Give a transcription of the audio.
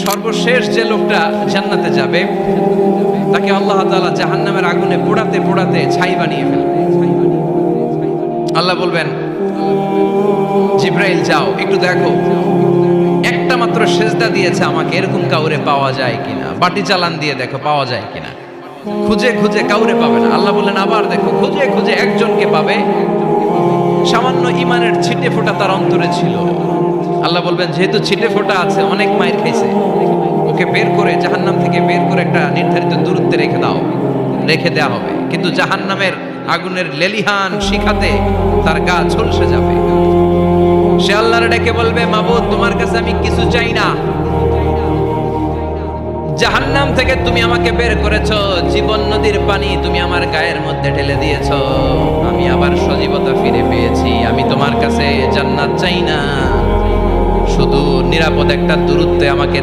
সর্বশেষ যে লোকটা জান্নাতে যাবে তাকে আল্লাহ তাআলা জাহান্নামের আগুনে পোড়াতে পোড়াতে ছাই বানিয়ে ফেলবে। আল্লাহ বলবেন, জিব্রাইল যাও একটু দেখো, একটা মাত্র সেজদা দিয়েছে আমাকে, এরকম কাউরে পাওয়া যায় কিনা। বাটি চালান দিয়ে দেখো পাওয়া যায় কিনা। খুঁজে খুঁজে কাউরে পাবে না। আল্লাহ বললেন আবার দেখো, খুঁজে খুঁজে একজনকে পাবে, সামান্য ইমানের ছিটে ফোঁটা তার অন্তরে ছিল। আল্লাহ বলবেন, যেহেতু ছিটে ফোঁটা আছে, অনেক মায়ের খাইছে, ওকে বের করে জাহান্নাম থেকে বের করে একটা নির্ধারিত দূরত্বে রেখে দাও, রেখে দেওয়া হবে। কিন্তু জাহান্নামের আগুনের লেলিহান শিখাতে তার গা ঝলসে যাবে। সে আল্লাহর ডেকে বলবে, মাবুদ তোমার কাছে আমি কিছু চাই না, জাহান্নাম থেকে তুমি আমাকে বের করেছো, জীবন নদীর পানি তুমি আমার গায়ের মধ্যে ঢেলে দিয়েছো, আমি আবার সজীবতা ফিরে পেয়েছি। আমি তোমার কাছে জান্নাত চাই না, শুধু নিরাপদ একটা দূরত্বে আমাকে